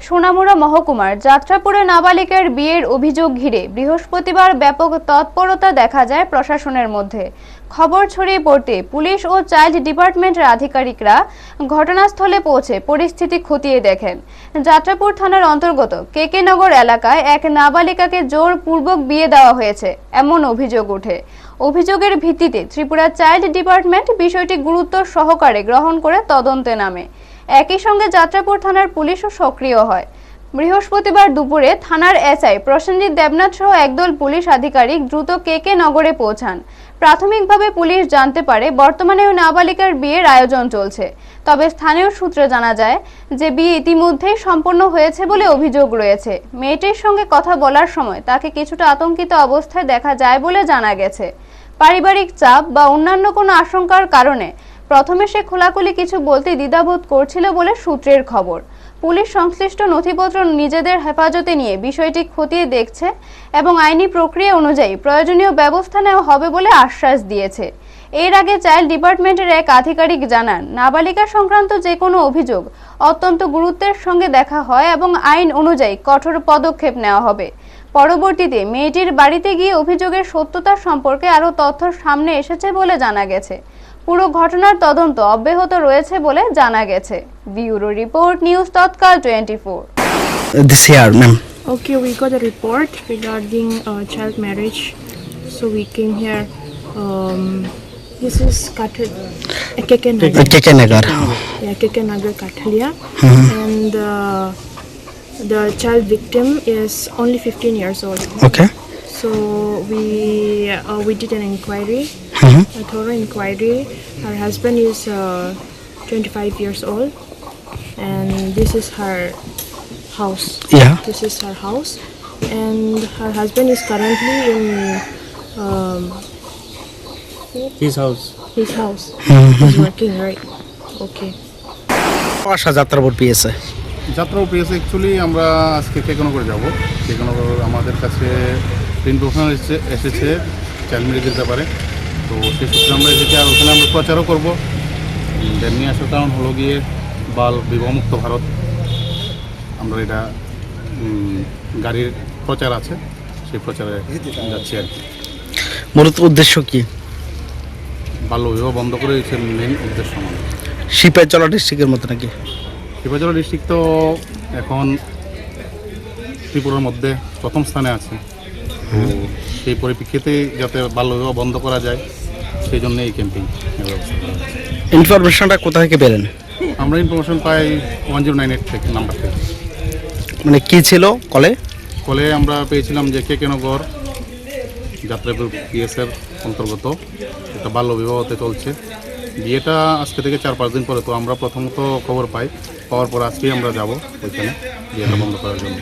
সোনামুড়া মহকুমার যাত্রাপুরে নাবালিকার বিয়ের অভিযোগ ঘিরে বৃহস্পতিবার ব্যাপক তৎপরতা দেখা যায় প্রশাসনের মধ্যে। খবর ছড়িয়ে পড়তে পুলিশ ও চাইল্ড ডিপার্টমেন্টের আধিকারিকরা ঘটনাস্থলে পৌঁছে পরিস্থিতি খতিয়ে দেখেন। যাত্রাপুর থানার অন্তর্গত কেকে নগর এলাকায় এক নাবালিকাকে জোরপূর্বক বিয়ে দেওয়া হয়েছে এমন অভিযোগ ওঠে। অভিযোগের ভিত্তিতে ত্রিপুরা চাইল্ড ডিপার্টমেন্ট বিষয়টি গুরুত্ব সহকারে গ্রহণ করে তদন্তে নামে। একই সঙ্গে যাত্রাপুর থানার পুলিশও সক্রিয় হয়। বৃহস্পতিবার দুপুরে থানার এসআই প্রসেনজিৎ দেবনাথ সহ একদল পুলিশ আধিকারিক দ্রুত কেকে নগরে পৌঁছান। প্রাথমিকভাবে পুলিশ জানতে পারে বর্তমানে ওই নাবালিকার বিয়ের আয়োজন চলছে। তবে স্থানীয় সূত্রে জানা যায় যে বিয়ে ইতিমধ্যেই সম্পন্ন হয়েছে বলে অভিযোগ রয়েছে। মেয়েটির সঙ্গে কথা বলার সময় তাকে কিছুটা আতঙ্কিত অবস্থায় দেখা যায় বলে জানা গেছে। পারিবারিক চাপ বা অন্যান্য কোনো আশঙ্কার কারণে প্রথমে সে খোলাখুলি কিছু বলতে দ্বিধাবোধ করছিল বলে সূত্রের খবর। পুলিশ সংশ্লিষ্ট নথিপত্র নিজেদের হেফাজতে নিয়ে বিষয়টি খতিয়ে দেখছে এবং আইনি প্রক্রিয়া অনুযায়ী প্রয়োজনীয় ব্যবস্থা নেওয়া হবে বলে আশ্বাস দিয়েছে। এর আগে চাইল্ড ডিপার্টমেন্টের এক আধিকারিক জানান, নাবালিকা সংক্রান্ত যে কোনো অভিযোগ অত্যন্ত গুরুত্বের সঙ্গে দেখা হয় এবং আইন অনুযায়ী কঠোর পদক্ষেপ নেওয়া হবে। পরবর্তীতে মেয়েটির বাড়িতে গিয়ে অভিযোগের সত্যতা সম্পর্কে আরও তথ্য সামনে এসেছে বলে জানা গেছে। পুরো ঘটনার তদন্ত অব্যাহত রয়েছে বলে জানা গেছে। Bureau report, news Tatkal 24। This year, ma'am. Okay, we got a report regarding child marriage, so we came here. This is Keke Nagar. Keke Nagar. Yeah, Keke Nagar Kathalia, and the child victim is only 15 years old. Okay. So we did an inquiry, a thorough inquiry. Her husband is 25 years old, and this is her house. Yeah. This is her house, and her husband is currently in his house. his house. He's working, right? Okay. আশা যাত্রাপুর পিএসএ যাত্রাও পেয়েছে। Actually আমরা আজকে কেকনগর যাব। কেকনগর আমাদের কাছে information এসেছে child ম্যারেজের ব্যাপারে, তো সেই সূত্রে আমরা এসেছি। আর ওখানে আমরা প্রচারও করবো। নিয়ে আসার কারণ হলো গিয়ে বাল বিবাহমুক্ত ভারত। আমরা এটা গাড়ির প্রচার আছে, সেই প্রচারে যাচ্ছি আর কি। মূলত উদ্দেশ্য কি? বাল্য বিবাহ বন্ধ করে হচ্ছে মেন উদ্দেশ্য আমাদের। সিপাহীজলা ডিস্ট্রিক্টের মতো নাকি? সিপাহীজলা ডিস্ট্রিক্ট তো এখন ত্রিপুরার মধ্যে প্রথম স্থানে আছে, তো সেই পরিপ্রেক্ষিতে যাতে বাল্যবিবাহ বন্ধ করা যায় সেই জন্য এই ক্যাম্পেইন ব্যবস্থা করা হয়েছে। ইনফরমেশনটা কোথা থেকে পেলেন? আমরা ইনফরমেশন পাই 1098 থেকে নাম্বার থেকে। মানে কি ছিল কলে? কলে আমরা পেয়েছিলাম যে কেকেনগর যাত্রাপুর পিএসের অন্তর্গত একটা বাল্যবিবাহ হতে চলছে। বিয়েটা আজকে থেকে 4-5 দিন পরে, তো আমরা প্রথমত খবর পাওয়ার পর আজকেই আমরা যাব ওইখানে বিয়েটা বন্ধ করার জন্য।